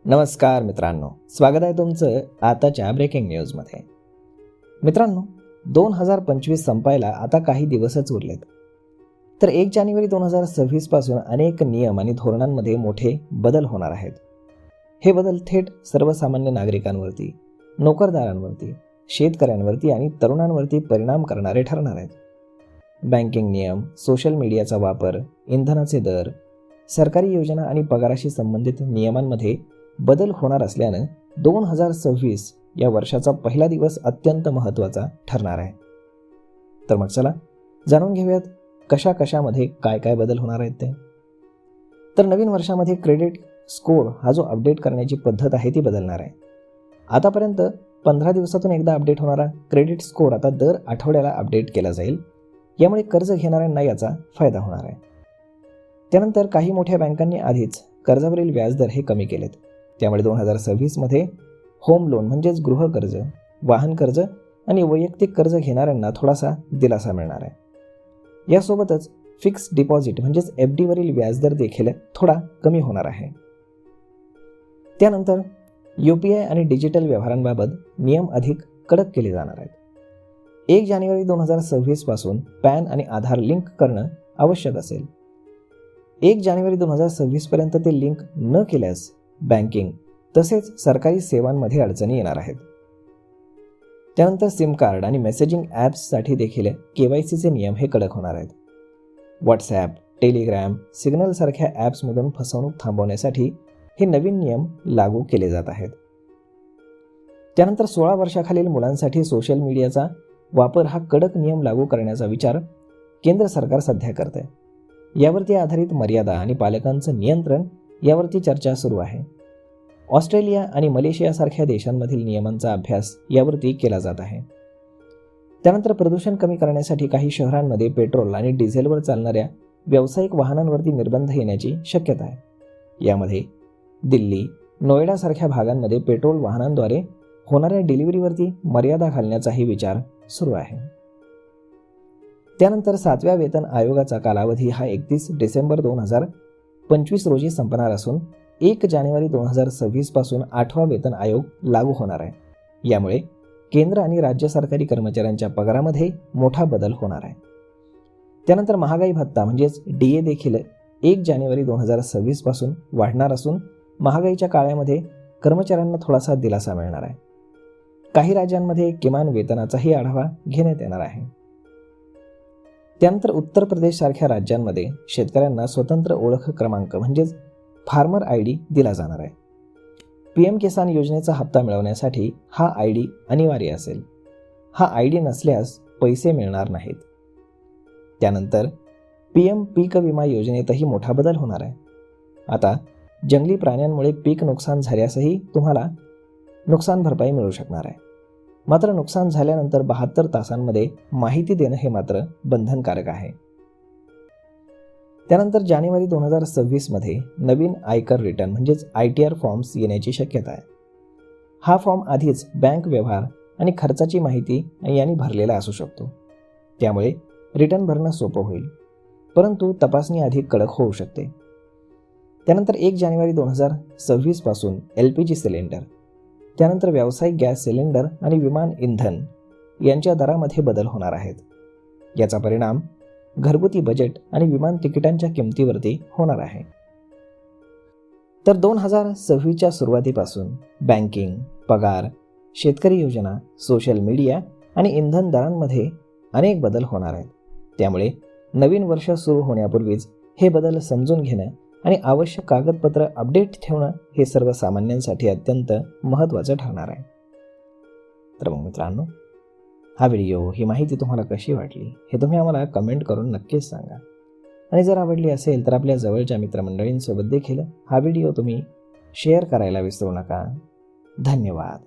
नमस्कार मित्रांनो, स्वागत आहे तुमचं आताच्या ब्रेकिंग न्यूजमध्ये. मित्रांनो, 2025 संपायला आता काही दिवसच उरलेत. तर 1 जानेवारी 2026 पासून अनेक नियम आणि धोरणांमध्ये मोठे बदल होणार आहेत. हे बदल थेट सर्वसामान्य नागरिकांवरती, नोकरदारांवरती, शेतकऱ्यांवरती आणि तरुणांवरती परिणाम करणारे ठरणार आहेत. बँकिंग नियम, सोशल मीडियाचा वापर, इंधनाचे दर, सरकारी योजना आणि पगाराशी संबंधित नियमांमध्ये बदल होणार असल्यानं 2026 या वर्षाचा पहिला दिवस अत्यंत महत्त्वाचा ठरणार आहे. तर मग चला जाणून घेऊयात कशामध्ये काय बदल होणार आहेत ते. तर नवीन वर्षामध्ये क्रेडिट स्कोर हा जो अपडेट करण्याची पद्धत आहे ती बदलणार आहे. आतापर्यंत 15 दिवसातून एकदा अपडेट होणारा क्रेडिट स्कोर आता दर आठवड्याला अपडेट केला जाईल. यामुळे कर्ज घेणाऱ्यांना याचा फायदा होणार आहे. त्यानंतर काही मोठ्या बँकांनी आधीच कर्जावरील व्याजदर हे कमी केलेत. त्यामुळे 2026 मध्ये होम लोन म्हणजेच गृहकर्ज, वाहन कर्ज आणि वैयक्तिक कर्ज घेणाऱ्यांना थोडासा दिलासा मिळणार आहे. यासोबतच फिक्स डिपॉझिट म्हणजेच FD वरील व्याजदर देखील थोडा कमी होणार आहे. त्यानंतर UPI आणि डिजिटल व्यवहारांबाबत नियम अधिक कडक केले जाणार आहेत. 1 जानेवारी 2026 पासून पॅन आणि आधार लिंक करणं आवश्यक असेल. 1 जानेवारी 2026 पर्यंत ते लिंक न केल्यास बँकिंग तसेच सरकारी सेवांमध्ये अडचणी येणार आहेत. त्यानंतर सिम कार्ड आणि मेसेजिंग ॲप्ससाठी देखील KYCचे नियम हे कडक होणार आहेत. व्हॉट्सॲप, टेलिग्राम, सिग्नल सारख्या ॲप्समधून फसवणूक थांबवण्यासाठी हे नवीन नियम लागू केले जात आहेत. त्यानंतर 16 वर्षाखालील मुलांसाठी सोशल मीडियाचा वापर हा कडक नियम लागू करण्याचा विचार केंद्र सरकार सध्या करत आहे. यावरती आधारित मर्यादा आणि पालकांचं नियंत्रण यावरती चर्चा सुरू आहे. ऑस्ट्रेलिया आणि मलेशियासारख्या देशांमधील नियमांचा अभ्यास यावरती केला जात आहे. त्यानंतर प्रदूषण कमी करण्यासाठी काही शहरांमध्ये पेट्रोल आणि डिझेलवर चालणाऱ्या व्यावसायिक वाहनांवरती निर्बंध येण्याची शक्यता आहे. यामध्ये दिल्ली, नोएडासारख्या भागांमध्ये पेट्रोल वाहनांद्वारे होणाऱ्या डिलिव्हरीवरती मर्यादा घालण्याचाही विचार सुरू आहे. त्यानंतर 7व्या वेतन आयोगाचा कालावधी हा 31 डिसेंबर 2025 रोजी संपणार असून 1 जानेवारी 2026 पासून 8वा वेतन आयोग लागू होणार आहे. यामुळे केंद्र आणि राज्य सरकारी कर्मचाऱ्यांच्या पगारामध्ये मोठा बदल होणार आहे. त्यानंतर महागाई भत्ता म्हणजेच DA देखील 1 जानेवारी 2026 पासून वाढणार असून महागाईच्या काळामध्ये कर्मचाऱ्यांना थोडासा दिलासा मिळणार आहे. काही राज्यांमध्ये किमान वेतनाचाही आढावा घेण्यात येणार आहे. त्यानंतर उत्तर प्रदेश सारख्या राज्यांमध्ये शेतकऱ्यांना स्वतंत्र ओळख क्रमांक म्हणजेच फार्मर ID दिला जाणार आहे. PM किसान योजनेचा हप्ता मिळवण्यासाठी हा ID अनिवार्य असेल. हा ID नसल्यास पैसे मिळणार नाहीत. त्यानंतर PM पीक विमा योजनेतही मोठा बदल होणार आहे. आता जंगली प्राण्यांमुळे पीक नुकसान झाल्यासही तुम्हाला नुकसान भरपाई मिळू शकणार आहे. मात्र नुकसान झाल्यानंतर 72 तासांमध्ये माहिती देणं हे मात्र बंधनकारक आहे. त्यानंतर जानेवारी 2026 मध्ये नवीन आयकर रिटर्न म्हणजेच ITR फॉर्म्स येण्याची शक्यता आहे. हा फॉर्म आधीच बँक व्यवहार आणि खर्चाची माहिती यांनी भरलेला असू शकतो. त्यामुळे रिटर्न भरणं सोपं होईल, परंतु तपासणी अधिक कडक होऊ शकते. त्यानंतर 1 जानेवारी 2026 पासून LPG सिलेंडर, त्यानंतर व्यावसायिक गॅस सिलेंडर आणि विमान इंधन यांच्या दरामध्ये बदल होणार आहेत. याचा परिणाम घरगुती बजेट आणि विमान तिकिटांच्या किमतीवरती होणार आहे. तर 2026च्या सुरुवातीपासून बँकिंग, पगार, शेतकरी योजना, सोशल मीडिया आणि इंधन दरांमध्ये अनेक बदल होणार आहेत. त्यामुळे नवीन वर्ष सुरू होण्यापूर्वीच हे बदल समजून घेणं आणि आवश्यक कागदपत्र अपडेट ठेवणं हे सर्वसामान्यांसाठी अत्यंत महत्त्वाचं ठरणार आहे. तर मग मित्रांनो, हा व्हिडिओ, ही माहिती तुम्हाला कशी वाटली हे तुम्ही आम्हाला कमेंट करून नक्कीच सांगा. आणि जर आवडली असेल तर आपल्या जवळच्या मित्रमंडळींसोबत देखील हा व्हिडिओ तुम्ही शेअर करायला विसरू नका. धन्यवाद.